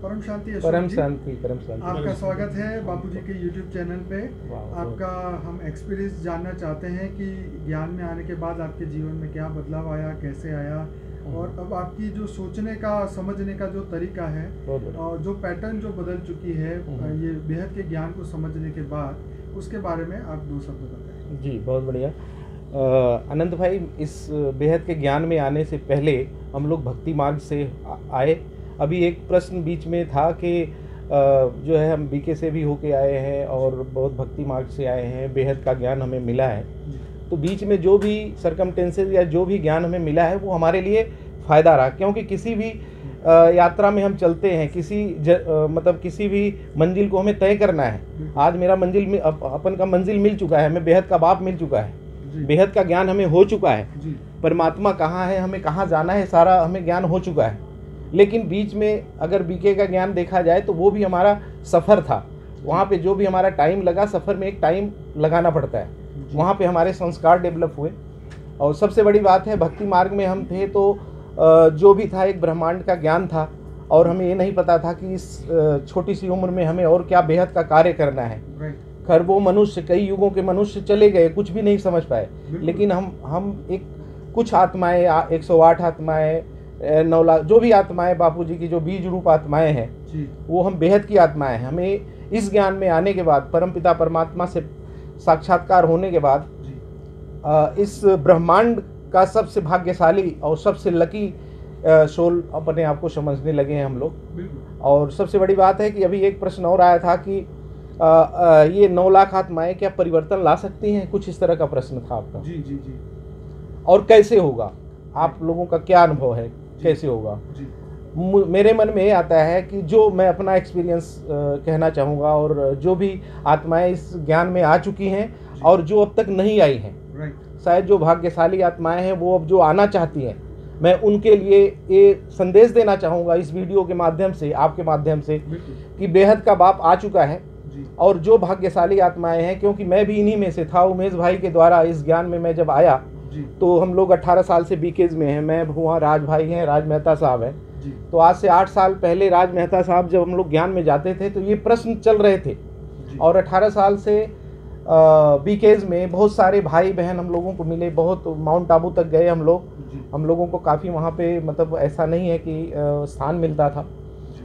परम शांति अशोक परम जी, शांति, परम शांति। आपका स्वागत है बापूजी के यूट्यूब चैनल पे। वाह, आपका हम एक्सपीरियंस जानना चाहते हैं कि ज्ञान में आने के बाद आपके जीवन में क्या बदलाव आया, कैसे आया, और अब आपकी जो सोचने का, समझने का जो तरीका है और जो पैटर्न जो बदल चुकी है ये बेहद के ज्ञान को समझने के बाद, उसके बारे में आप 2 शब्द बताएं। जी, बहुत बढ़िया। अनंत भाई, इस बेहद के ज्ञान में आने से पहले हम लोग भक्ति मार्ग से आए। अभी एक प्रश्न बीच में था कि जो है हम बीके से भी होके आए हैं और बहुत भक्ति मार्ग से आए हैं, बेहद का ज्ञान हमें मिला है। तो बीच में जो भी सरकमटेंसेस या जो भी ज्ञान हमें मिला है वो हमारे लिए फ़ायदा रहा, क्योंकि किसी भी यात्रा में हम चलते हैं, मतलब किसी भी मंजिल को हमें तय करना है। आज मेरा मंजिल अपन का मंजिल मिल चुका है, हमें बेहद का बाप मिल चुका है, बेहद का ज्ञान हमें हो चुका है, परमात्मा कहाँ है, हमें कहाँ जाना है, सारा हमें ज्ञान हो चुका है। लेकिन बीच में अगर बीके का ज्ञान देखा जाए तो वो भी हमारा सफ़र था। वहाँ पे जो भी हमारा टाइम लगा, सफ़र में एक टाइम लगाना पड़ता है, वहाँ पे हमारे संस्कार डेवलप हुए। और सबसे बड़ी बात है, भक्ति मार्ग में हम थे तो जो भी था एक ब्रह्मांड का ज्ञान था, और हमें ये नहीं पता था कि इस छोटी सी उम्र में हमें और क्या बेहद का कार्य करना है। खरबों मनुष्य, कई युगों के मनुष्य चले गए, कुछ भी नहीं समझ पाए, लेकिन हम एक कुछ आत्माएं, 108 आत्माएं, 9 लाख जो भी आत्माएं बापूजी की जो बीज रूप आत्माएं हैं, वो हम बेहद की आत्माएं हैं। हमें इस ज्ञान में आने के बाद, परमपिता परमात्मा से साक्षात्कार होने के बाद, इस ब्रह्मांड का सबसे भाग्यशाली और सबसे लकी सोल अपने आप को समझने लगे हैं हम लोग। और सबसे बड़ी बात है कि अभी एक प्रश्न और आया था कि ये 9 लाख आत्माएं क्या परिवर्तन ला सकती हैं, कुछ इस तरह का प्रश्न था आपका। जी। और कैसे होगा, आप लोगों का क्या अनुभव है, कैसे होगा? मेरे मन में ये आता है कि जो मैं अपना एक्सपीरियंस कहना चाहूँगा, और जो भी आत्माएं इस ज्ञान में आ चुकी हैं और जो अब तक नहीं आई हैं, शायद जो भाग्यशाली आत्माएं हैं वो अब जो आना चाहती हैं, मैं उनके लिए ये संदेश देना चाहूँगा इस वीडियो के माध्यम से, आपके माध्यम से, कि बेहद का बाप आ चुका है। और जो भाग्यशाली आत्माएं हैं, क्योंकि मैं भी इन्हीं में से था, उमेश भाई के द्वारा इस ज्ञान में मैं जब आया तो हम लोग 18 साल से बीकेज में हैं। मैं हुआ, राज भाई हैं, राज मेहता साहब हैं। तो आज से 8 साल पहले राज मेहता साहब जब हम लोग ज्ञान में जाते थे तो ये प्रश्न चल रहे थे, और 18 साल से बीकेज में बहुत सारे भाई बहन हम लोगों को मिले, बहुत माउंट आबू तक गए हम लोग। हम लोगों को काफ़ी वहाँ पे, मतलब ऐसा नहीं है कि स्थान मिलता था,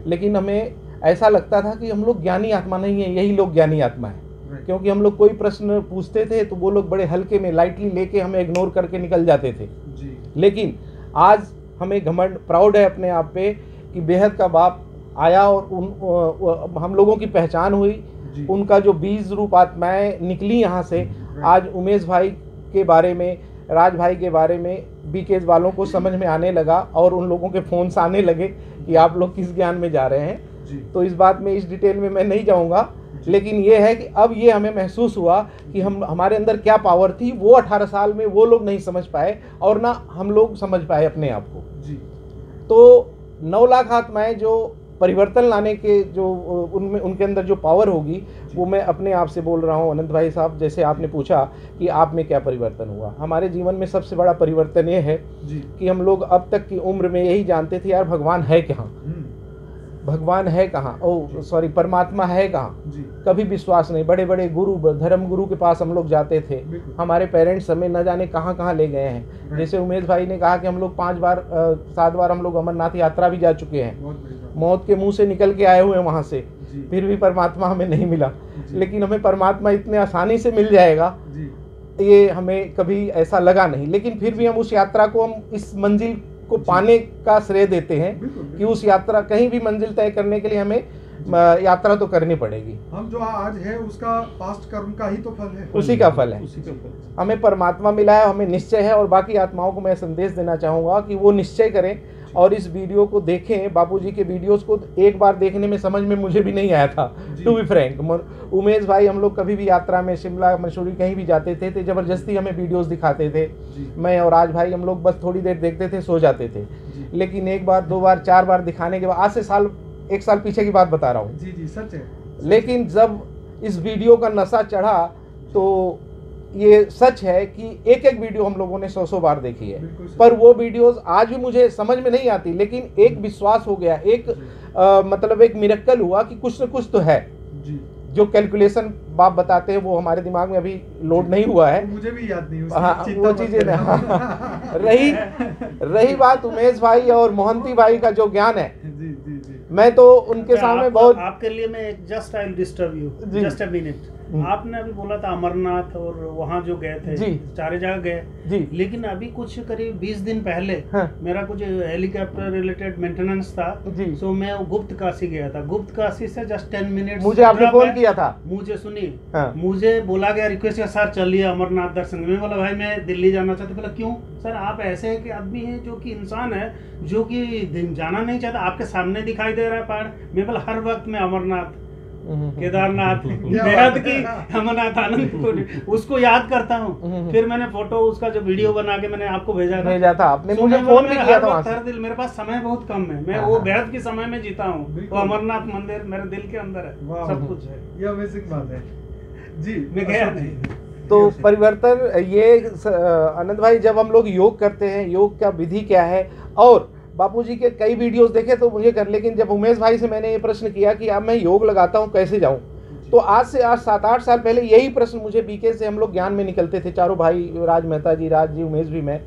लेकिन हमें ऐसा लगता था कि हम लोग ज्ञानी आत्मा नहीं है, यही लोग ज्ञानी आत्मा है। क्योंकि हम लोग कोई प्रश्न पूछते थे तो वो लोग बड़े हल्के में, लाइटली लेके हमें इग्नोर करके निकल जाते थे। लेकिन आज हमें घमंड, प्राउड है अपने आप पे कि बेहद का बाप आया और हम लोगों की पहचान हुई, उनका जो बीज रूप आत्माएं निकली यहाँ से। आज उमेश भाई के बारे में, राज भाई के बारे में बीकेज वालों को समझ में आने लगा, और उन लोगों के फ़ोन्स आने लगे कि आप लोग किस ज्ञान में जा रहे हैं। तो इस बात में, इस डिटेल में मैं नहीं जाऊँगा, लेकिन ये है कि अब ये हमें महसूस हुआ कि हमारे अंदर क्या पावर थी, वो 18 साल में वो लोग नहीं समझ पाए, और ना हम लोग समझ पाए अपने आप को। तो 9 लाख आत्माएं जो परिवर्तन लाने के, जो उनमें, उनके अंदर जो पावर होगी, वो मैं अपने आप से बोल रहा हूँ। अनंत भाई साहब, जैसे आपने पूछा कि आप में क्या परिवर्तन हुआ, हमारे जीवन में सबसे बड़ा परिवर्तन ये है कि हम लोग अब तक की उम्र में यही जानते थे, यार भगवान है कहाँ, भगवान है कहाँ, परमात्मा है कहाँ, कभी विश्वास नहीं। बड़े बड़े गुरु, धर्म गुरु के पास हम लोग जाते थे, हमारे पेरेंट्स हमें न जाने कहाँ कहाँ ले गए हैं। जैसे उमेश भाई ने कहा कि हम लोग 5 बार 7 बार हम लोग अमरनाथ यात्रा भी जा चुके हैं, मौत के मुंह से निकल के आए हुए हैं वहाँ से, फिर भी परमात्मा हमें नहीं मिला। लेकिन हमें परमात्मा इतने आसानी से मिल जाएगा, ये हमें कभी ऐसा लगा नहीं। लेकिन फिर भी हम उस यात्रा को, हम इस मंजिल को पाने का श्रेय देते हैं कि उस यात्रा, कहीं भी मंजिल तय करने के लिए हमें यात्रा तो करनी पड़ेगी। हम जो आज है उसका पास्ट कर्म का ही तो फल है, उसी का फल है। हमें परमात्मा मिला है, हमें निश्चय है। और बाकी आत्माओं को मैं संदेश देना चाहूँगा कि वो निश्चय करें और इस वीडियो को देखें। बापूजी के वीडियोस को एक बार देखने में समझ में मुझे भी नहीं आया था, टू बी फ्रैंक। उमेश भाई, हम लोग कभी भी यात्रा में शिमला, मसूरी कहीं भी जाते थे तो जबरदस्ती हमें वीडियोस दिखाते थे। मैं और राज भाई, हम लोग बस थोड़ी देर देखते थे, सो जाते थे। लेकिन 1 बार 2 बार 4 बार दिखाने के बाद, आज से 1 साल पीछे की बात बता रहा हूँ। जी सच है। लेकिन जब इस वीडियो का नशा चढ़ा तो ये सच है कि एक एक वीडियो हम लोगों ने 100 बार देखी है, पर वो वीडियोस आज भी मुझे समझ में नहीं आती, लेकिन एक विश्वास हो गया, एक मतलब एक मिरेकल हुआ कि कुछ न कुछ तो है। जो कैलकुलेशन बाप बताते हैं वो हमारे दिमाग में अभी लोड नहीं हुआ है, मुझे भी याद नहीं। हाँ, वो चीजें रही बात उमेश भाई और मोहंती भाई का जो ज्ञान है, मैं तो उनके सामने बहुत। आपके लिए मैं just I will disturb you just a minute. आपने अभी बोला था अमरनाथ और वहाँ जो गए थे, सारे जगह गए, लेकिन अभी कुछ करीब 20 दिन पहले मेरा कुछ हेलीकॉप्टर रिलेटेड मेंटेनेंस था, सो मैं गुप्त काशी गया था। गुप्त काशी से जस्ट 10 मिनट मुझे आपने कॉल किया था, मुझे सुनिए, मुझे बोला गया रिक्वेस्ट किया, सर चलिए अमरनाथ दर्शन। मैं बोला भाई मैं दिल्ली जाना चाहता। बोला क्यों सर, आप ऐसे के आदमी हैं जो कि इंसान है जो कि जाना नहीं चाहता, आपके सामने दिखाई दे रहा है पहाड़। मैं बोला हर वक्त मैं अमरनाथ, केदारनाथ, बेहद की अमरनाथ आनंद उसको याद करता हूँ। फिर मैंने फोटो उसका जो वीडियो बना के मैंने आपको भेजा था। आपने मुझे फोन भी किया था। हर दिल, मेरे पास समय बहुत कम है, मैं वो बेहद के समय में जीता हूँ। वो अमरनाथ मंदिर मेरे दिल के अंदर है, सब कुछ है। ये अमेजिंग बात है जी। मैं गया नहीं। तो परिवर्तन ये आनंद भाई, जब हम लोग योग करते हैं, योग का विधि क्या है, और बापूजी के कई वीडियोस देखे तो मुझे कर, लेकिन जब उमेश भाई से मैंने ये प्रश्न किया कि अब मैं योग लगाता हूँ कैसे जाऊँ, तो आज से 7-8 साल पहले यही प्रश्न मुझे बीके से हम लोग ज्ञान में निकलते थे चारों भाई, राज मेहता जी, राज जी, उमेश भी, मैं।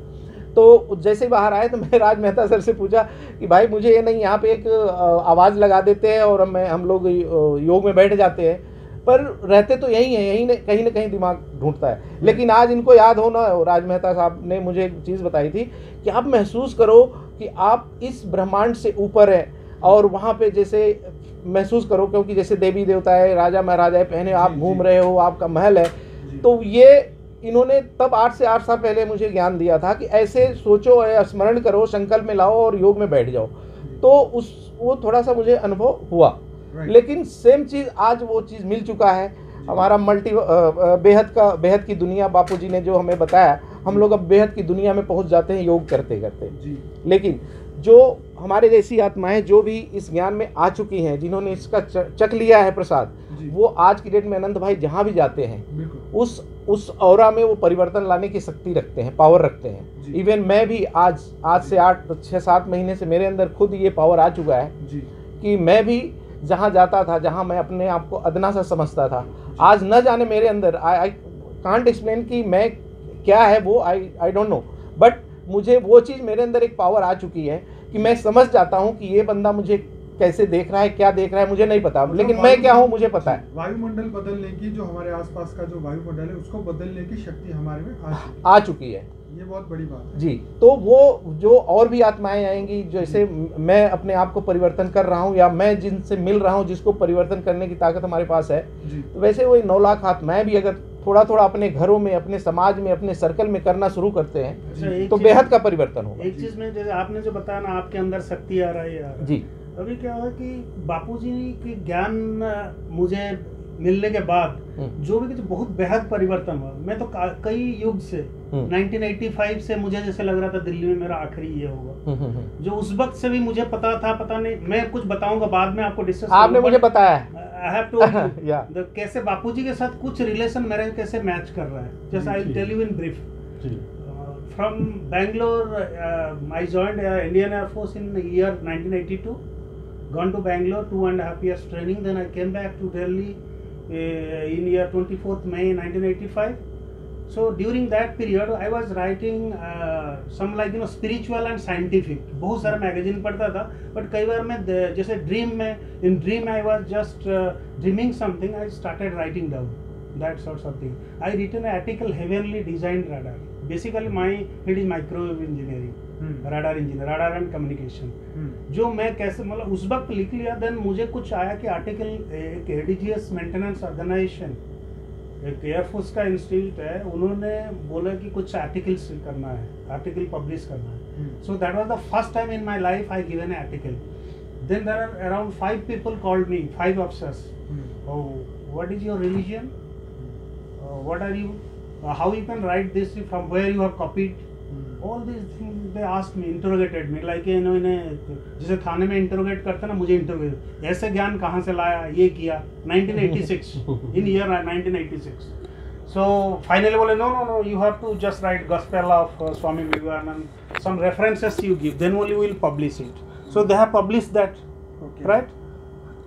तो जैसे ही बाहर आए तो मैं राज मेहता सर से पूछा कि भाई मुझे ये नहीं, यहाँ पे एक आवाज़ लगा देते हैं और हम लोग योग में बैठ जाते हैं, पर रहते तो यही है, यही कहीं ना कहीं दिमाग ढूंढता है। लेकिन आज इनको याद होना, राज मेहता साहब ने मुझे एक चीज़ बताई थी कि आप महसूस करो कि आप इस ब्रह्मांड से ऊपर हैं, और वहाँ पे जैसे महसूस करो, क्योंकि जैसे देवी देवता है, राजा महाराजा पहने आप घूम रहे हो, आपका महल है। तो ये इन्होंने तब 8 से 8 साल पहले मुझे ज्ञान दिया था कि ऐसे सोचो, स्मरण करो, संकल्प में लाओ और योग में बैठ जाओ। तो वो थोड़ा सा मुझे अनुभव हुआ। लेकिन सेम चीज़ आज वो चीज़ मिल चुका है। हमारा बेहद की दुनिया, बापूजी ने जो हमें बताया, हम लोग अब बेहद की दुनिया में पहुंच जाते हैं योग करते करते। लेकिन जो हमारे जैसी आत्माएं जो भी इस ज्ञान में आ चुकी हैं, जिन्होंने इसका चख लिया है प्रसाद, वो आज की डेट में अनंत भाई जहाँ भी जाते हैं उस ऑरा में वो परिवर्तन लाने की शक्ति रखते हैं, पावर रखते हैं। इवन मैं भी आज से 8-6-7 महीने से मेरे अंदर खुद ये पावर आ चुका है कि मैं भी जहाँ जाता था, जहाँ मैं अपने आप को अदना सा समझता था, आज न जाने मेरे अंदर आई कांट एक्सप्लेन कि मैं क्या है वो, आई डोंट नो, बट मुझे वो चीज़ मेरे अंदर एक पावर आ चुकी है कि मैं समझ जाता हूँ कि ये बंदा मुझे कैसे देख रहा है, क्या देख रहा है, मुझे नहीं पता, लेकिन मैं क्या हूँ मुझे पता है। वायुमंडल बदलने की, जो हमारे आसपास का जो वायुमंडल है उसको बदलने की शक्ति हमारे में आ चुकी है। ये बहुत बड़ी बात है जी। तो वो जो और भी आत्माएं आएंगी, जैसे मैं अपने आप को परिवर्तन कर रहा हूँ, या मैं जिनसे मिल रहा हूँ जिसको परिवर्तन करने की ताकत हमारे पास है, तो वैसे वही 9 लाख आत्माएं भी अगर थोड़ा थोड़ा अपने घरों में, अपने समाज में, अपने सर्कल में करना शुरू करते हैं तो बेहद का परिवर्तन होगा। एक चीज में जैसे आपने जो बताया ना, आपके अंदर शक्ति आ रही है जी। अभी क्या हुआ कि बापूजी के ज्ञान मुझे मिलने के बाद जो भी बहुत बेहद परिवर्तन हुआ। मैं तो कई युग से 1985 से मुझे जैसे लग रहा था दिल्ली में मेरा आखिरी ये होगा, जो उस वक्त से भी मुझे पता था, पता नहीं, मैं कुछ बताऊंगा बाद में आपको डिस्कस, आपने मुझे बताया आई हैव टोल्ड यू कैसे बापूजी के साथ कुछ रिलेशन मेरे कैसे मैच कर रहा है। Just I will tell you in brief. From Bangalore I joined Indian Air Force in year 1982, gone to Bangalore 2.5 years training, then I came back to Delhi in year 24th May 1985. So during that period I was writing some like spiritual and scientific, बहुत सारा magazine पढ़ता था, but कई बार मैं जैसे in dream I was just dreaming something, I started writing down that sorts of thing. I written an article, heavenly designed radar. Basically my field is microwave engineering, radar engineer, radar and communication. जो मैं कैसे मतलब उस वक्त लिख लिया, then मुझे कुछ आया कि आर्टिकल, एक एडीजीएस मेंटेनेंस ऑर्गेनाइजेशन, एक एयरफोर्स का इंस्टीट्यूट है, उन्होंने बोला कि कुछ आर्टिकल्स करना है, आर्टिकल पब्लिश करना है। So that was the first time in my life I given an article. Then there are around 5 people called me, 5 officers. Oh, what is your religion? What are you? How you can write this? From where you have copied? All these things they asked me, interrogated me, like इन्होंने जैसे थाने में interrogate करते ना, मुझे interrogate, ऐसे ज्ञान कहाँ से लाया, ये किया 1986 इन ईयर 1986। So finally बोले no, you have to just write Gospel of Swami Vivekananda, some references you give, then only we will publish it. So they have published that, right?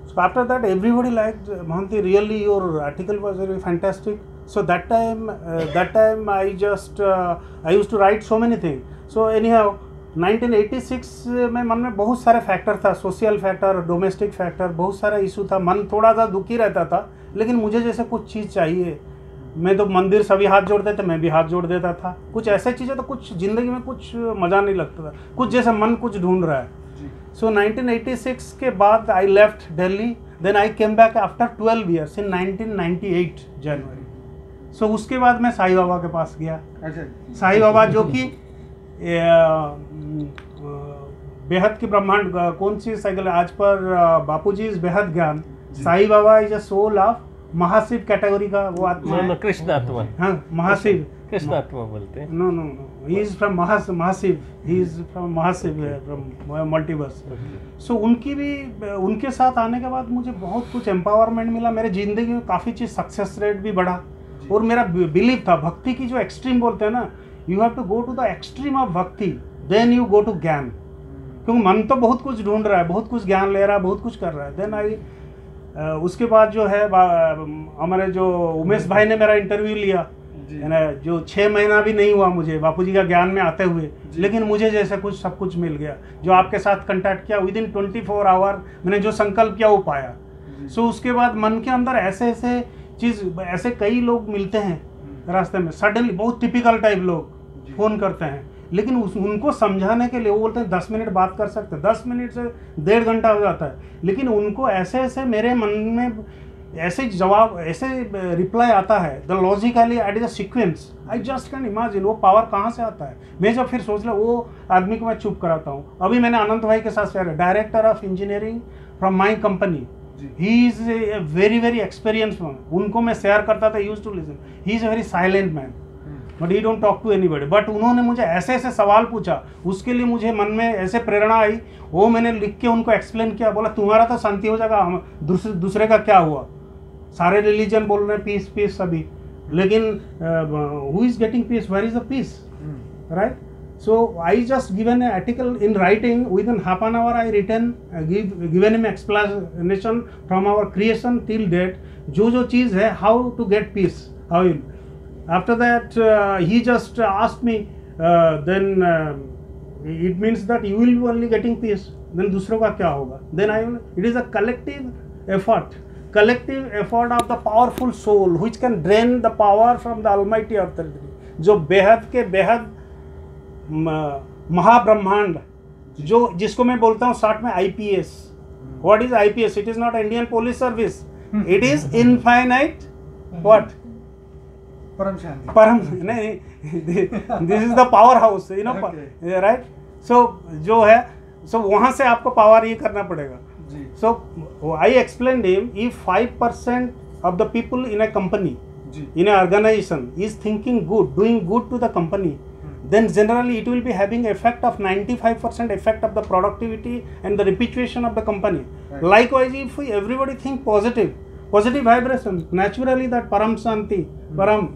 So after that, everybody liked Mohanty. Really, your article was very fantastic. So that time I used to write so many things. So anyhow, 1986 में मन में बहुत सारे factor था, social factor, domestic factor, बहुत सारा issue था. मन थोड़ा सा दुखी रहता था, लेकिन मुझे जैसे कुछ चीज़ चाहिए. मैं तो मंदिर सभी हाथ जोड़ते थे, मैं भी हाथ जोड़ देता था. कुछ ऐसे चीज़ें तो कुछ ज़िंदगी में कुछ मज़ा नहीं लगता था, कुछ जैसे मन कुछ ढूंढ रहा है. सो 1986 के बाद I left Delhi, then I came back after 12 years in 1998 January. So उसके बाद मैं साईं बाबा के पास गया. साईं बाबा जो कि बेहद की ब्रह्मांड, कौन सी साइकिल आज पर बापूजी इज बेहद ज्ञान. Sai Baba is a soul of Mahashiv category का वो आत्मा. कृष्ण आत्मा. हाँ, महाशिव. कृष्ण आत्मा बोलते हैं. No, he is from Mahashiv. He is from Mahashiv, from multiverse. So उनके साथ आने के बाद मुझे बहुत कुछ एम्पावरमेंट मिला. मेरे जिंदगी में काफ़ी चीज़, सक्सेस रेट भी बढ़ा. और मेरा बिलीव था, भक्ति की जो एक्सट्रीम बोलते हैं ना, you have to go to the extreme of bhakti, then you go to gyan. क्योंकि मन तो बहुत कुछ ढूंढ रहा है, बहुत कुछ ज्ञान ले रहा है, बहुत कुछ कर रहा है. देन उसके बाद जो है हमारे जो उमेश भाई ने मेरा इंटरव्यू लिया, है ना, जो 6 महीना भी नहीं हुआ मुझे बापूजी का ज्ञान में आते हुए, लेकिन मुझे जैसे कुछ सब कुछ मिल गया. जो आपके साथ कंटैक्ट किया, विद इन 24 आवर मैंने जो संकल्प किया वो पाया. सो उसके बाद मन के अंदर ऐसे चीज़, ऐसे कई लोग मिलते हैं रास्ते में, सडनली बहुत टिपिकल टाइप लोग फ़ोन करते हैं, लेकिन उनको समझाने के लिए वो बोलते हैं 10 मिनट बात कर सकते हैं. 10 मिनट से 1.5 घंटा हो जाता है, लेकिन उनको ऐसे मेरे मन में ऐसे जवाब, ऐसे रिप्लाई आता है, the logically at the sequence. I just can imagine वो पावर कहाँ से आता है. मैं जब फिर सोच ला, वो आदमी को मैं चुप कराता हूँ. अभी मैंने अनंत भाई के साथ share, director of engineering from my company. He is a very experience man. उनको मैं शेयर करता था, use to listen. He is a very silent man, but he don't talk to anybody. But उन्होंने मुझे ऐसे सवाल पूछा, उसके लिए मुझे मन में ऐसे प्रेरणा आई. वो मैंने लिख के उनको एक्सप्लेन किया. बोला तुम्हारा तो शांति हो जाएगा, हम दूसरे का क्या हुआ. सारे रिलीजन बोल रहे हैं पीस पीस सभी, लेकिन who is getting peace, where is the peace, right. So I just given an article in writing, within half an hour I written, given him explanation from our creation till date, जो चीज़ है, how to get peace, how you. After that he just asked me, then it means that you will be only getting peace, then दूसरों का क्या होगा. Then it is a collective effort of the powerful soul which can drain the power from the almighty earth. जो बेहद के बेहद महाब्रह्मांड, जो जिसको मैं बोलता हूँ शॉर्ट में IPS. What is IPS? It is not Indian police service, it is infinite what, परम नहीं, this is the power house, you know, right. So जो है, सो वहाँ से आपको पावर ये करना पड़ेगा. So I explain him, if 5% of the people in a company, in a organization is thinking good, doing good to the company, then generally it will be having effect of 95% effect of the productivity and the reputation of the company. Right. Likewise, if everybody think positive vibration, naturally that param shanti, param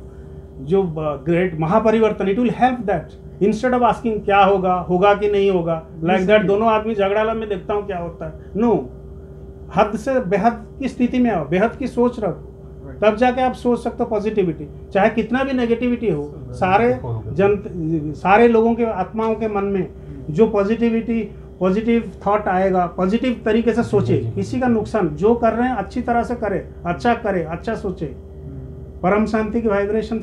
जो great महापरिवर्तन, it will help that. Instead of asking क्या होगा कि नहीं होगा, like that दोनों आदमी झगड़ा में देखता हूँ क्या होता है. No, हद से बेहद की स्थिति में आओ, बेहद की सोच रखो, तब जाके आप सोच सकते हो पॉजिटिविटी. चाहे कितना भी नेगेटिविटी हो, सारे लोगों के आत्माओं के मन में जो पॉजिटिव थॉट आएगा, पॉजिटिव तरीके से सोचे, किसी का नुकसान जो कर रहे हैं अच्छी तरह से करे, अच्छा सोचे, परम शांति की वाइब्रेशन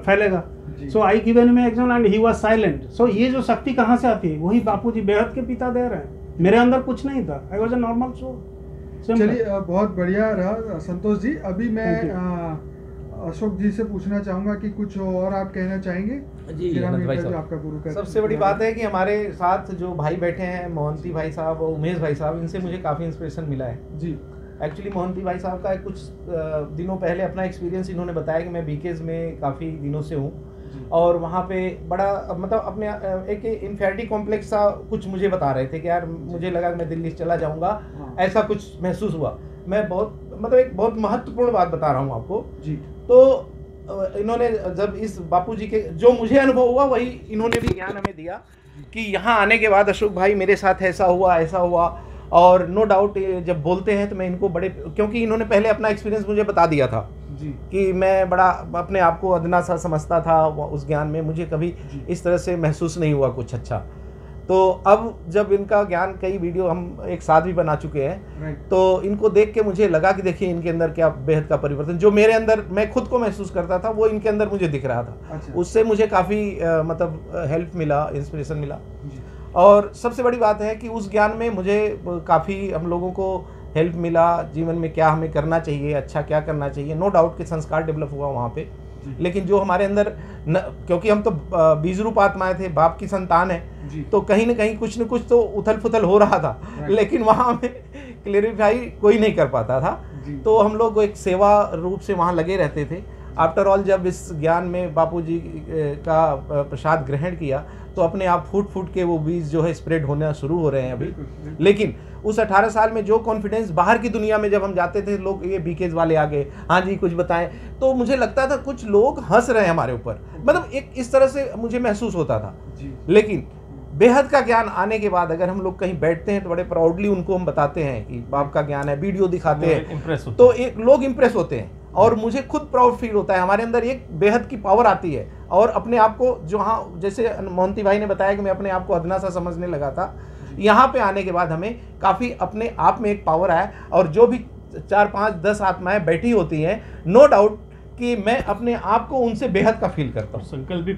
फैलेगा. So I given him example and he was silent. So ये जो शक्ति कहाँ से आती है, वही बापूजी बेहद के पिता दे रहे हैं. मेरे अंदर कुछ नहीं था, I was a normal soul. चलिए, बहुत बढ़िया रहा संतोष जी. अभी मैं अशोक जी से पूछना चाहूँगा कि कुछ और आप कहना चाहेंगे. जी आनंद भाई साहब, आपका गुरु सबसे बड़ी बात है कि हमारे साथ जो भाई बैठे हैं, मोहंती भाई साहब और उमेश भाई साहब, इनसे मुझे काफ़ी इंस्पिरेशन मिला है. जी, एक्चुअली मोहंती भाई साहब का कुछ दिनों पहले अपना एक्सपीरियंस इन्होंने बताया कि मैं बीकेज में काफ़ी दिनों से हूँ, और वहाँ पे बड़ा मतलब अपने एक इन्फेरिटी कॉम्प्लेक्स सा कुछ मुझे बता रहे थे कि यार मुझे लगा कि मैं दिल्ली चला जाऊँगा, ऐसा कुछ महसूस हुआ. मैं एक बहुत महत्वपूर्ण बात बता रहा हूँ आपको जी. तो इन्होंने जब इस बापूजी के जो मुझे अनुभव हुआ वही इन्होंने भी ज्ञान हमें दिया कि यहाँ आने के बाद अशोक भाई मेरे साथ ऐसा हुआ। और नो डाउट जब बोलते हैं तो मैं इनको बड़े, क्योंकि इन्होंने पहले अपना एक्सपीरियंस मुझे बता दिया था जी। कि मैं बड़ा अपने आप को अदना सा समझता था, उस ज्ञान में मुझे कभी इस तरह से महसूस नहीं हुआ कुछ अच्छा। तो अब जब इनका ज्ञान, कई वीडियो हम एक साथ भी बना चुके हैं, तो इनको देख के मुझे लगा कि देखिए इनके अंदर क्या बेहद का परिवर्तन, जो मेरे अंदर मैं खुद को महसूस करता था वो इनके अंदर मुझे दिख रहा था। अच्छा। उससे मुझे काफ़ी मतलब हेल्प मिला, इंस्पिरेशन मिला। और सबसे बड़ी बात है कि उस ज्ञान में मुझे काफ़ी हम लोगों को हेल्प मिला, जीवन में क्या हमें करना चाहिए, अच्छा क्या करना चाहिए। नो डाउट कि संस्कार डेवलप हुआ वहाँ पे, लेकिन जो हमारे अंदर क्योंकि हम तो बीज रूप आत्माएं थे, बाप की संतान है, तो कहीं ना कहीं कुछ न कुछ तो उथल पुथल हो रहा था, लेकिन वहाँ में क्लेरिफाई कोई नहीं कर पाता था। तो हम लोग एक सेवा रूप से वहाँ लगे रहते थे। आफ्टर ऑल जब इस ज्ञान में बापूजी का प्रसाद ग्रहण किया तो अपने आप फूट फूट के वो बीज जो है स्प्रेड होना शुरू हो रहे हैं अभी। लेकिन उस 18 साल में जो कॉन्फिडेंस, बाहर की दुनिया में जब हम जाते थे, लोग ये बीकेज वाले आ गए, हाँ जी कुछ बताएं, तो मुझे लगता था कुछ लोग हंस रहे हैं हमारे ऊपर, मतलब एक इस तरह से मुझे महसूस होता था। लेकिन बेहद का ज्ञान आने के बाद अगर हम लोग कहीं बैठते हैं तो बड़े प्राउडली उनको हम बताते हैं कि बाप का ज्ञान है, वीडियो दिखाते हैं, तो एक लोग इम्प्रेस होते हैं और मुझे खुद प्राउड फील होता है। हमारे अंदर एक बेहद की पावर आती है और अपने आप को, जो हाँ जैसे मोहंती भाई ने बताया कि मैं अपने आप को अदना सा समझने लगा था, यहाँ पे आने के बाद हमें काफ़ी अपने आप में एक पावर आया। और जो भी 4, 5, 10 आत्माएं बैठी होती हैं, नो डाउट कि मैं अपने आप को उनसे बेहद का फील करता हूँ। संकल्प भी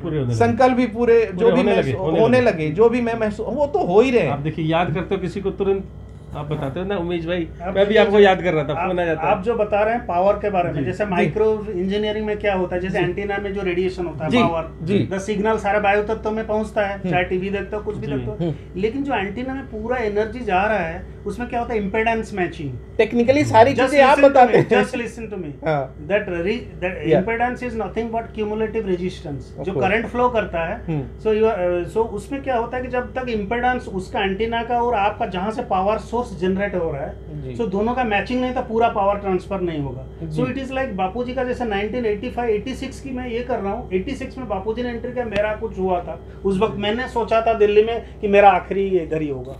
पूरे होने लगे, जो भी मैं महसूस, वो तो हो ही रहे हैं। आप देखिए, याद करते हो किसी को तुरंत आप बताते हो ना उमेश भाई, मैं भी आपको याद कर रहा था, फोन आ जाता है। आप जो बता रहे हैं पावर के बारे में, जैसे माइक्रो इंजीनियरिंग में क्या होता है, जैसे एंटीना में जो रेडिएशन होता है, पावर, द सिग्नल सारा वायु तत्व में पहुंचता है, चाहे टीवी देखते हो कुछ भी देखते हो, लेकिन जो एंटीना में पूरा एनर्जी जा रहा है उसमें क्या होता है, इम्पेडेंस मैचिंग। टेक्निकली सारी चीजें आप बताते हैं। Just listen to me, that impedance is nothing but cumulative resistance, जो करंट फ्लो करता है। सो उसमें क्या होता है कि जब तक इम्पेडेंस उसका एंटीना का और आपका जहां से पावर सोर्स जनरेट हो रहा है, सो दोनों का मैचिंग नहीं तो पूरा पावर ट्रांसफर नहीं होगा। सो इट इज लाइक बापूजी का जैसे 1985-86 की मैं ये कर रहा हूँ, 86 में बापूजी ने एंट्री किया, मेरा कुछ हुआ था उस वक्त, मैंने सोचा था दिल्ली में कि मेरा आखिरी इधर ही होगा,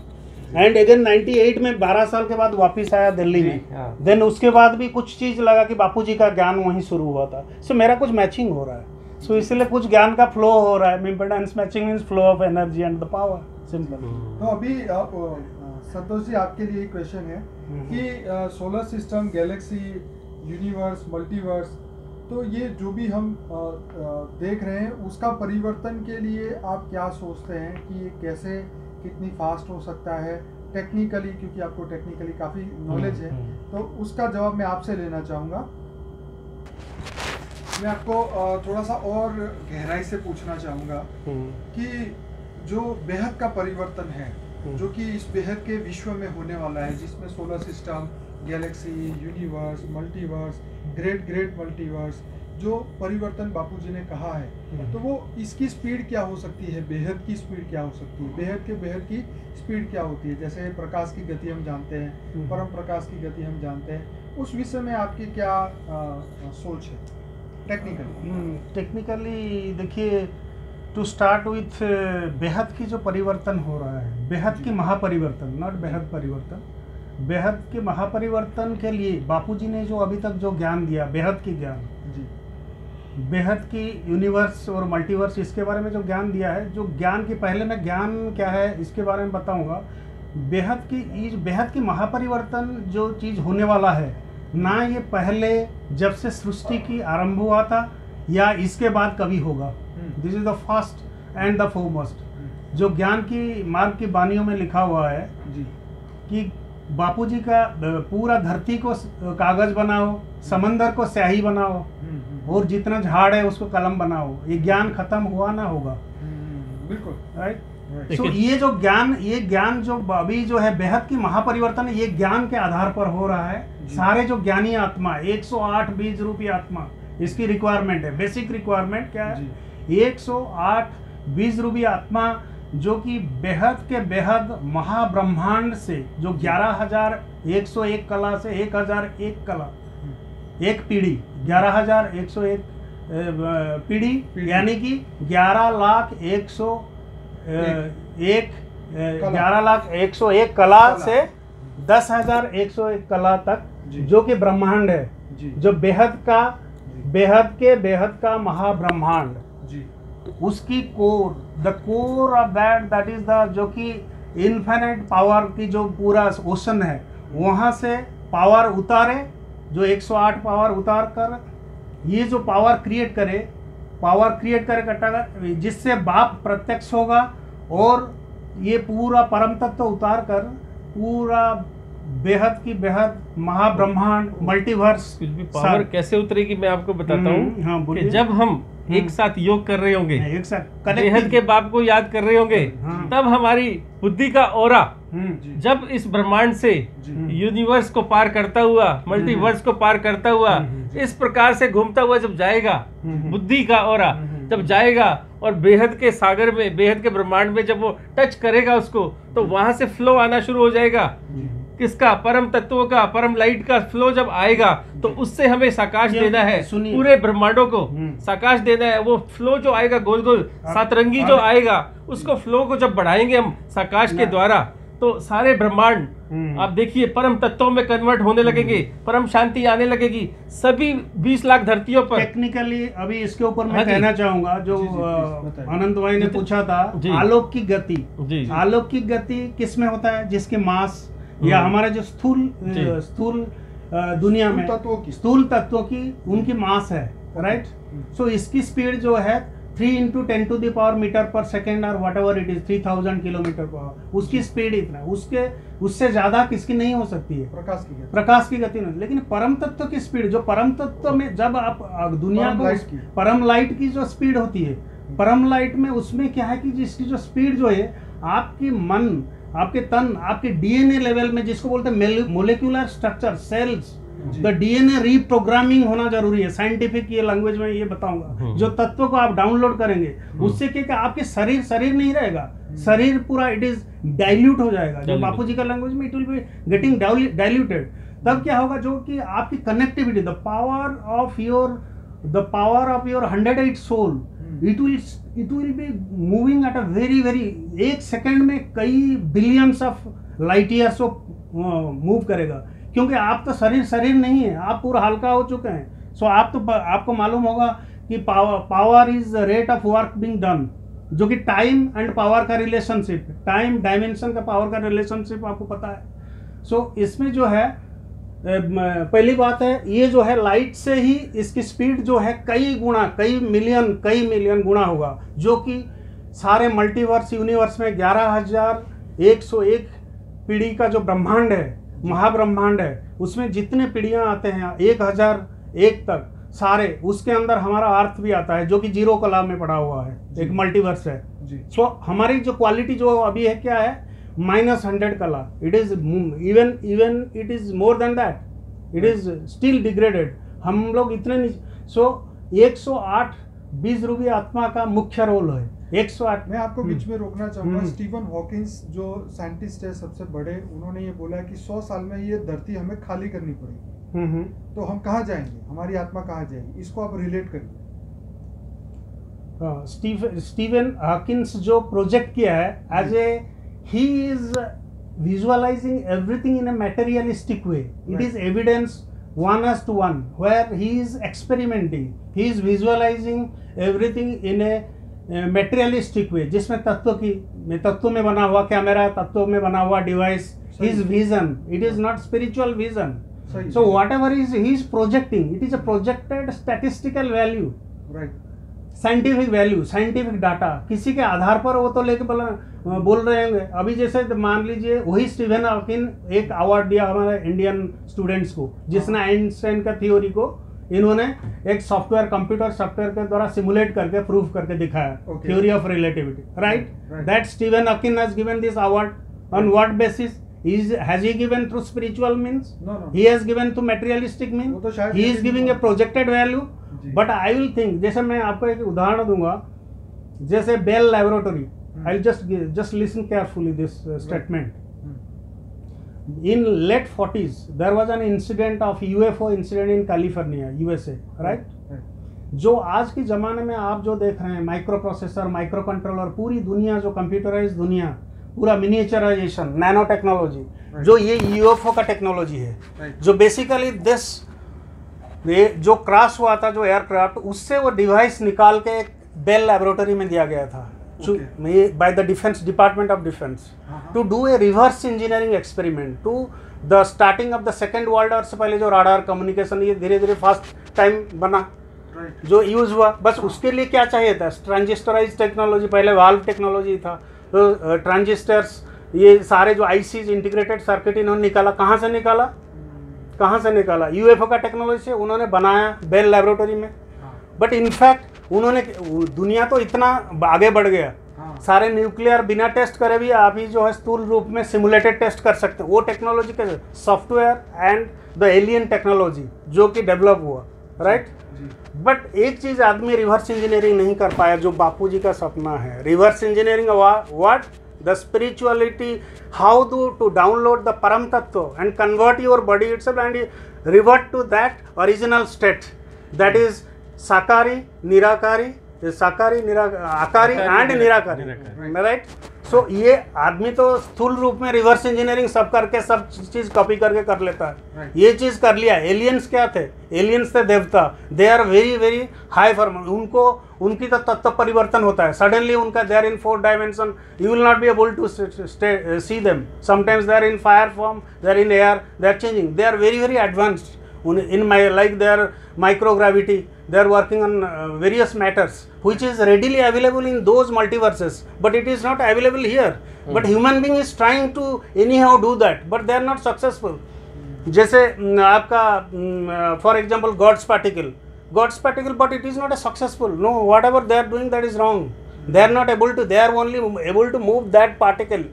एंड अगेन 98 में 12 साल के बाद वापस आया दिल्ली में। देन उसके बाद भी कुछ चीज लगा कि बापूजी का ज्ञान वहीं शुरू हुआ था। सो मेरा कुछ मैचिंग हो रहा है, सो इसलिए कुछ ज्ञान का फ्लो हो रहा है। Impedance matching means flow of energy and the power, simple. तो अभी आप संतोष जी, आपके लिए क्वेश्चन है कि solar system, Galaxy, universe, multiverse, तो ये जो भी हम देख रहे हैं उसका परिवर्तन के लिए आप क्या सोचते हैं कि ये कैसे, कितनी फास्ट हो सकता है टेक्निकली, क्योंकि आपको टेक्निकली काफ़ी नॉलेज है, तो उसका जवाब मैं आपसे लेना चाहूँगा। मैं आपको थोड़ा सा और गहराई से पूछना चाहूँगा कि जो बेहद का परिवर्तन है, जो कि इस बेहद के विश्व में होने वाला है, जिसमें solar system, Galaxy, universe, multiverse, great multiverse, जो परिवर्तन बापूजी ने कहा है, तो वो इसकी स्पीड क्या हो सकती है, बेहद की स्पीड क्या हो सकती है, बेहद की स्पीड क्या होती है? जैसे प्रकाश की गति हम जानते हैं, परम प्रकाश की गति हम जानते हैं, उस विषय में आपकी क्या सोच है टेक्निकली? देखिए, टू स्टार्ट विथ बेहद की जो परिवर्तन हो रहा है, बेहद की महापरिवर्तन, नॉट बेहद परिवर्तन, बेहद के महापरिवर्तन के लिए बापूजी ने जो अभी तक जो ज्ञान दिया, बेहद की ज्ञान, बेहद की यूनिवर्स और मल्टीवर्स, इसके बारे में जो ज्ञान दिया है, जो ज्ञान की, पहले मैं ज्ञान क्या है इसके बारे में बताऊंगा। बेहद की महापरिवर्तन जो चीज़ होने वाला है ना, ये पहले जब से सृष्टि की आरंभ हुआ था या इसके बाद कभी होगा। This is the first and the foremost. जो ज्ञान की मार्ग की वाणियों में लिखा हुआ है कि बापूजी का पूरा धरती को कागज बनाओ, समंदर को स्याही बनाओ, और जितना झाड़ है उसको कलम बनाओ, ये ज्ञान खत्म हुआ ना होगा। बिल्कुल राइट। सो ये ज्ञान जो अभी जो है बेहद की महापरिवर्तन, ये ज्ञान के आधार पर हो रहा है। सारे जो ज्ञानी आत्मा, 108 बीज रूपी आत्मा, इसकी रिक्वायरमेंट है, बेसिक रिक्वायरमेंट क्या है? 108 बीज रूपी आत्मा, जो कि बेहद के बेहद महाब्रह्मांड से, जो 11,101 कला से 1001 कला, एक पीढ़ी, 11,101 पीढ़ी, यानी कि 11,101 कला से 10,101 कला तक, जो कि ब्रह्मांड है, जो बेहद का महाब्रह्मांड, उसकी core, the core of that is the, जो कि इन्फिनिट पावर की जो पूरा ओशन है, वहाँ से पावर उतारे, जो 108 पावर उतार कर ये जो पावर क्रिएट करे कट्टा, जिससे बाप प्रत्यक्ष होगा, और ये पूरा परम तत्व उतार कर पूरा बेहद महाब्रह्मांड मल्टीवर्स। पावर कैसे उतरेगी मैं आपको बताता हूँ। हाँ, कि जब हम एक साथ योग कर रहे होंगे, एक साथ बेहद के बाप को याद कर रहे होंगे, तब हमारी बुद्धि का ऑरा जब इस ब्रह्मांड से यूनिवर्स को पार करता हुआ, मल्टीवर्स को पार करता हुआ, इस प्रकार से घूमता हुआ जब जाएगा, बुद्धि का ऑरा जब जाएगा और बेहद के सागर में, बेहद के ब्रह्मांड में जब वो टच करेगा उसको, तो वहां से फ्लो आना शुरू हो जाएगा। किसका? परम तत्वों का, परम लाइट का फ्लो जब आएगा, तो उससे हमें साकाश देना है, पूरे ब्रह्मांडों को साकाश देना है। वो फ्लो जो आएगा गोल गोल सातरंगी जो आएगा, उसको फ्लो को जब बढ़ाएंगे हम साकाश के द्वारा, तो सारे ब्रह्मांड आप देखिए परम तत्वों में कन्वर्ट होने लगेंगे, परम शांति आने लगेगी सभी 20 लाख धरतियों पर। टेक्निकली अभी इसके ऊपर मैं कहना चाहूंगा, जो अनंत भाई ने पूछा था, आलोक की गति, आलोक की गति किस में होता है? जिसके मास या हमारा जो स्थूल दुनिया में स्थूल तत्वों की उनकी मास है, राइट। सो इसकी स्पीड जो है 3 × 10⁻⁻ मीटर पर सेकेंड और what ever it is 3000 kilometre per hour, उसकी स्पीड इतना, उससे ज्यादा किसकी नहीं हो सकती है, प्रकाश की गति नहीं। लेकिन परम तत्व की स्पीड, जो परम तत्व में जब आप दुनिया को परम लाइट की जो स्पीड होती है, परम लाइट में उसमें क्या है कि जिसकी जो स्पीड जो है, आपकी मन, आपके तन, आपके डीएनए लेवल में, जिसको बोलते हैं molecular structure, cells, the DNA reprogramming होना जरूरी है। साइंटिफिक ये लैंग्वेज में ये बताऊंगा। जो तत्वों को आप डाउनलोड करेंगे, उससे क्या आपके शरीर नहीं रहेगा, शरीर पूरा इट इज डाइल्यूट हो जाएगा। जो बापूजी का लैंग्वेज में it will be getting diluted. तब क्या होगा, जो कि आपकी connectivity, the power of your 108 soul, it will be moving at a very एक सेकंड में कई बिलियंस ऑफ लाइट ईयर्स को मूव करेगा, क्योंकि आप तो शरीर नहीं है, आप पूरा हल्का हो चुके हैं। सो आपको मालूम होगा कि power is rate of work being done, जो कि टाइम एंड पावर का रिलेशनशिप, टाइम डायमेंशन का पावर का रिलेशनशिप आपको पता है। सो इसमें जो है पहली बात है, ये जो है लाइट से ही इसकी स्पीड जो है कई मिलियन गुना होगा, जो कि सारे मल्टीवर्स यूनिवर्स में 11,101 पीढ़ी का जो ब्रह्मांड है, महाब्रह्मांड है, उसमें जितने पीढ़ियां आते हैं 1001 तक सारे, उसके अंदर हमारा अर्थ भी आता है, जो कि 0 कला में पड़ा हुआ है, एक मल्टीवर्स है। सो हमारी जो क्वालिटी जो अभी है क्या है, -100 कला। It is even it is more than that, it is still degraded. हम लोग इतने नहीं। सो 108 बीज रूपी आत्मा का मुख्य रोल है। 108। मैं आपको बीच में रोकना चाहूंगा। स्टीफन हॉकिंस जो साइंटिस्ट है सबसे बड़े, उन्होंने ये बोला कि 100 साल में ये धरती हमें खाली करनी पड़ेगी। तो हम कहाँ जाएंगे, हमारी आत्मा कहाँ जाएगी, इसको आप रिलेट करिए। स्टीफन हॉकिंस जो प्रोजेक्ट किया है, as a he is visualizing everything in a materialistic way. It is evidence 1:1, where he is experimenting, he is visualizing everything in a materialistic way, जिसमें तत्व में बना हुआ कैमरा, तत्व में बना हुआ device, his vision, it is not spiritual vision. So whatever he is projecting, it is a projected statistical value, right? Scientific value, scientific data, किसी के आधार पर वो तो लेके बोल रहे होंगे। अभी जैसे मान लीजिए, वही स्टीफन हॉकिन एक अवार्ड दिया हमारे इंडियन स्टूडेंट्स को, जिसने आइंस्टाइन का थ्योरी को इन्होंने एक कंप्यूटर सॉफ्टवेयर के द्वारा सिमुलेट करके प्रूव करके दिखाया, theory of relativity, right. That Stephen Hawking has given this award on what basis? Has he given through spiritual means? No. He has given through materialistic means. He is giving a projected value. But I will think, जैसे मैं आपको एक उदाहरण दूंगा, जैसे Bell laboratory, I'll just listen carefully this statement. In late 40s, there was an incident of UFO incident in California, USA, right? जो आज के ज़माने में आप जो देख रहे हैं, माइक्रो प्रोसेसर, माइक्रो कंट्रोलर, पूरी दुनिया जो कंप्यूटराइज दुनिया, पूरा मिनिएचराइजेशन, नैनो टेक्नोलॉजी, जो ये यूएफओ का टेक्नोलॉजी है, जो बेसिकली जो क्रैश हुआ था जो एयरक्राफ्ट, उससे वो डिवाइस निकाल के एक बेल लैबोरेटरी में दिया गया था by the defence department of defence to do a reverse engineering experiment to the starting of the second world war से पहले जो राडार कम्युनिकेशन ये धीरे धीरे फास्ट टाइम बना जो यूज हुआ, बस उसके लिए क्या चाहिए था, ट्रांजिस्टराइज टेक्नोलॉजी, पहले वाल्व टेक्नोलॉजी था, तो ट्रांजिस्टर्स, ये सारे जो आईसीज इंटीग्रेटेड सर्किट इन्होंने निकाला, कहाँ से निकाला यूएफओ का टेक्नोलॉजी से उन्होंने बनाया बेल लैबोरेटरी में। बट इनफैक्ट उन्होंने, दुनिया तो इतना आगे बढ़ गया, सारे न्यूक्लियर बिना टेस्ट करे भी आप ही जो है स्थूल रूप में सिमुलेटेड टेस्ट कर सकते हैं, वो टेक्नोलॉजी के software and the alien technology जो कि डेवलप हुआ, राइट। बट एक चीज आदमी रिवर्स इंजीनियरिंग नहीं कर पाया, जो बापूजी का सपना है। Reverse engineering what the spirituality, how to download the परम तत्व and convert your body itself and revert to that original state, that is साकारी निराकारी, आकारी एंड निराकारी, राइट। सो ये आदमी तो स्थूल रूप में रिवर्स इंजीनियरिंग सब करके सब चीज कॉपी करके कर लेता है, ये चीज कर लिया। एलियंस क्या थे? एलियंस थे देवता, they are very very high form, उनकी तो तत्व परिवर्तन होता है सडनली, उनका they are in 4 dimension, you will not be able to see them, sometimes they are in fire form, they are in air, they are changing, they are very very advanced in my, like their microgravity, they are working on various matters which is readily available in those multiverses, but it is not available here. But human being is trying to anyhow do that, but they are not successful. जैसे आपका for example God's particle, but it is not a successful, no, whatever they are doing that is wrong, they are not able to, they are only able to move that particle,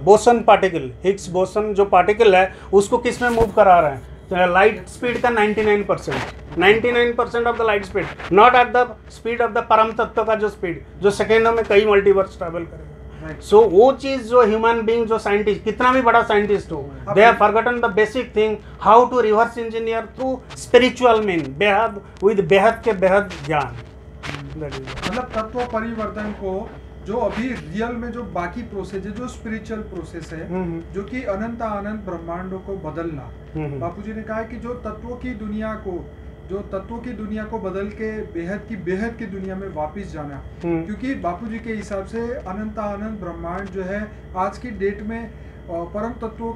boson particle, Higgs boson जो particle है उसको किस में move करा रहे हैं, light speed का 99% of the light speed, not at the speed of the परम तत्व का जो स्पीड, जो सेकेंडों में कई मल्टीवर्स ट्रैवल करेगा। सो वो चीज जो ह्यूमन बीइंग, जो साइंटिस्ट, कितना भी बड़ा साइंटिस्ट हो, they have forgotten the basic thing, how to reverse engineer through spiritual mean, बेहद विद बेहद के बेहद ज्ञान, मतलब तत्व परिवर्तन को जो अभी रियल में जो बाकी प्रोसेस है, जो स्पिरिचुअल प्रोसेस है, जो कि अनंत अनंत ब्रह्मांडों को बदलना, बापूजी ने कहा कि जो तत्वों की दुनिया को बदल के बेहद की दुनिया में वापस जाना, क्योंकि बापूजी के हिसाब से अनंत अनंत ब्रह्मांड जो है आज की डेट में परम तत्वों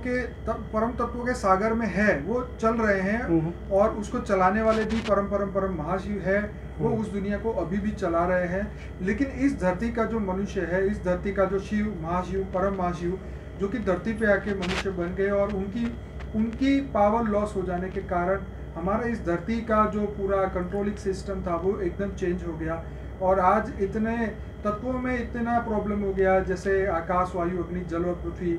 के सागर में है, वो चल रहे हैं, और उसको चलाने वाले भी परम महाशिव है, वो उस दुनिया को अभी भी चला रहे हैं। लेकिन इस धरती का जो मनुष्य है, इस धरती का जो शिव, महाशिव, परम महाशिव, जो कि धरती पे आके मनुष्य बन गए, और उनकी पावर लॉस हो जाने के कारण हमारा इस धरती का जो पूरा कंट्रोलिंग सिस्टम था वो एकदम चेंज हो गया, और आज इतने तत्वों में इतना प्रॉब्लम हो गया, जैसे आकाश, वायु, अग्नि, जल और पृथ्वी,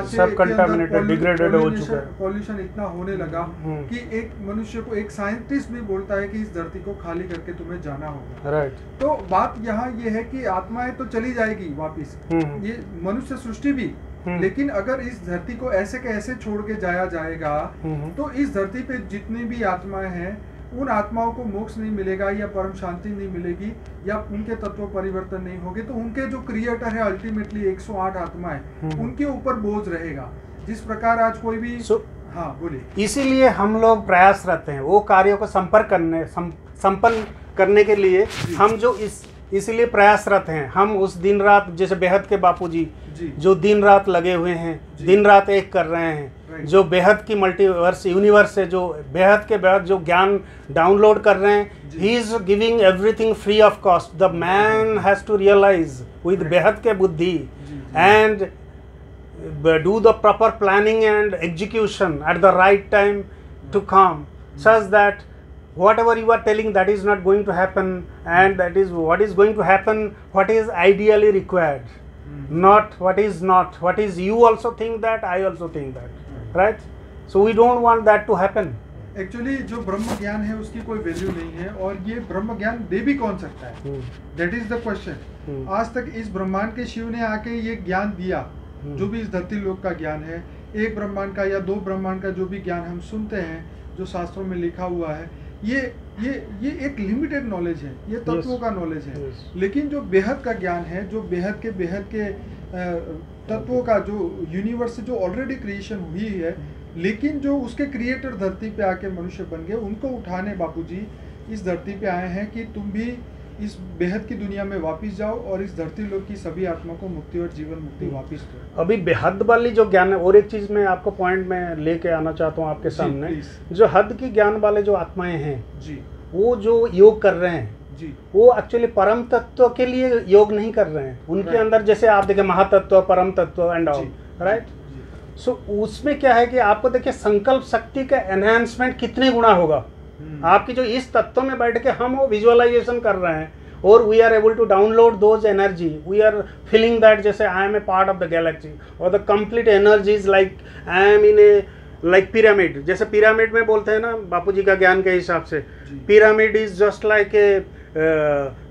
सब कंटामिनेटेड, डिग्रेडेड हो चुका है, पॉल्यूशन इतना होने लगा कि एक मनुष्य को, एक साइंटिस्ट भी बोलता है कि इस धरती को खाली करके तुम्हें जाना होगा, राइट। तो बात यहाँ ये है कि आत्माएं तो चली जाएगी वापिस, ये मनुष्य सृष्टि भी, लेकिन अगर इस धरती को ऐसे के ऐसे छोड़ के जाया जाएगा तो इस धरती पे जितनी भी आत्माएं हैं, उन आत्माओं को मोक्ष नहीं मिलेगा, या परम शांति नहीं मिलेगी, या उनके तत्व परिवर्तन नहीं होंगे, तो उनके जो क्रिएटर है अल्टीमेटली 108 आत्माएं, उनके ऊपर बोझ रहेगा। जिस प्रकार आज कोई भी हाँ बोलिए। इसीलिए हम लोग प्रयासरत हैं वो कार्यों को संपन्न करने के लिए, हम जो इसलिए प्रयासरत हैं। हम उस दिन रात, जैसे बेहद के बापूजी जो दिन रात लगे हुए हैं, दिन रात एक कर रहे हैं, जो बेहद की मल्टीवर्स यूनिवर्स है, जो बेहद के बेहद जो ज्ञान डाउनलोड कर रहे हैं, he is giving everything free of cost. The man has to realise with बेहद के बुद्धि and do the proper planning and execution at the right time to come, such that whatever you are telling, that is not going to happen, and that is what is going to happen, what is ideally required, not what is not, what is you also think that, I also think that, right? So we don't want that to happen. Actually जो ब्रह्म ज्ञान है उसकी कोई value नहीं है, और ये ब्रह्म ज्ञान दे भी कौन सकता है, दैट इज द क्वेश्चन। आज तक इस ब्रह्मांड के शिव ने आके ये ज्ञान दिया, जो भी इस धरती लोक का ज्ञान है, एक ब्रह्मांड का या 2 ब्रह्मांड का जो भी ज्ञान हम सुनते हैं, जो शास्त्रों में लिखा हुआ है, ये ये एक लिमिटेड नॉलेज है, ये तत्वों का नॉलेज है। लेकिन जो बेहद का ज्ञान है, जो बेहद के तत्वों का, जो यूनिवर्स से जो ऑलरेडी क्रिएशन हुई है, लेकिन जो उसके क्रिएटर धरती पे आके मनुष्य बन गए, उनको उठाने बापूजी इस धरती पे आए हैं कि तुम भी इस बेहद की दुनिया में वापस जाओ और इस धरती लोक की सभी आत्मा को मुक्ति और जीवन मुक्ति वापस दो। अभी बेहद वाली जो ज्ञान है, और एक चीज मैं आपको पॉइंट में लेके आना चाहता हूँ आपके सामने, जो हद की ज्ञान वाले जो आत्माएं हैं जी, वो जो योग कर रहे हैं जी, वो एक्चुअली परम तत्व के लिए योग नहीं कर रहे हैं। उनके अंदर जैसे आप देखें महातत्व, परम तत्व एंड ऑल, राइट। सो उसमें क्या है कि आपको देखिए संकल्प शक्ति का एनहांसमेंट कितने गुना होगा आपकी, जो इस तत्व में बैठ के हम वो विजुअलाइजेशन कर रहे हैं और we are able to download those energy, we are feeling that जैसे I am a part of the galaxy और the complete energies like I am in a like pyramid. जैसे पिरामिड में बोलते हैं ना बापूजी का ज्ञान के हिसाब से, pyramid is just like a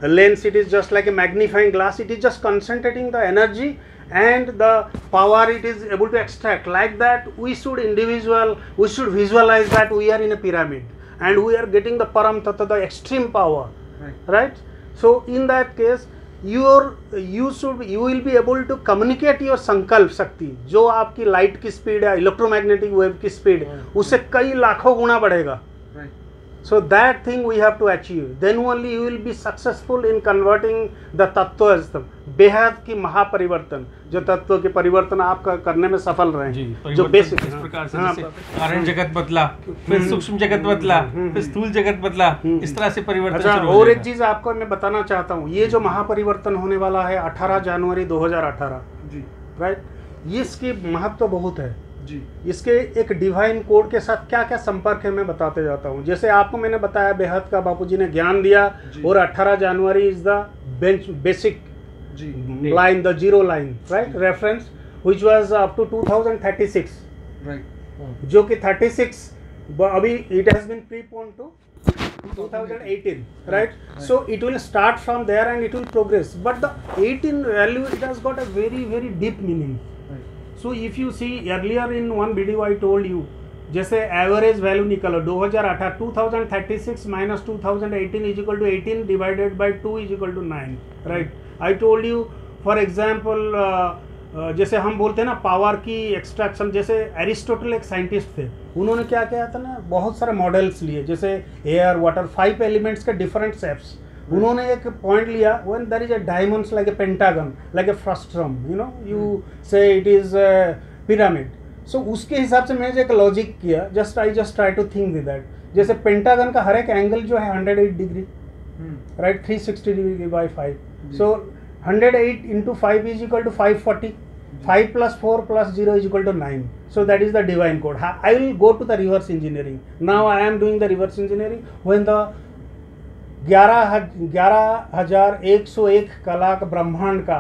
lens, it is just like a magnifying glass, it is just concentrating the energy and the power it is able to extract. Like that we should visualize that we are in a pyramid and we are getting the param tattva, the extreme power, right? So in that case you will be able to communicate your संकल्प शक्ति, जो आपकी light की speed है, electromagnetic wave की speed, उससे कई लाखों गुना बढ़ेगा। So that thing we have to achieve. Then only you will be successful in converting the tattva, बेहद की महापरिवर्तन, जो तत्व के परिवर्तन आप करने में सफल रहे हैं, जो बेसिक इस प्रकार से कारण जगत बदला, फिर सूक्ष्म जगत बदला, फिर स्थूल जगत बदला, इस तरह से परिवर्तन। अच्छा, और एक चीज आपको मैं बताना चाहता हूँ, ये जो महापरिवर्तन होने वाला है 18 जनवरी 2018 जी, राइट, इसकी महत्व बहुत है जी। इसके एक डिवाइन कोड के साथ क्या क्या संपर्क है मैं बताते जाता हूँ। जैसे आपको मैंने बताया बेहद का बापूजी ने ज्ञान दिया और 18 January is the basic line, the zero line, right, reference which was up to 2036, right, जो कि 36 अभी it has been prepone to 2018, right? So it will start from there and it will progress, but the 18 value, it has got a very very deep meaning. So if you see earlier in one video I told you, जैसे average value निकालो 2036 minus 2018 is equal to 18 divided by 2 is equal to 9, right. I told you for example, जैसे हम बोलते हैं ना power की extraction, जैसे Aristotle एक साइंटिस्ट थे, उन्होंने क्या किया था ना, बहुत सारे मॉडल्स लिए, जैसे एयर, वाटर, 5 एलिमेंट्स के डिफरेंट शेप्स। उन्होंने एक पॉइंट लिया, when there is a diamonds like a pentagon, like a frustum, you know, you say it is pyramid. So उसके हिसाब से मैंने एक लॉजिक किया, I just try to think with that. जैसे पेंटागन का हर एक एंगल जो है 108 degree, right, 360 degree by 5, so 108 into 5 is equal to 540, 5 + 4 + 0 is equal to 9, so that is the divine code. I will go to the reverse engineering. Now I am doing the reverse engineering when the 11,101 कलाक ब्रह्मांड का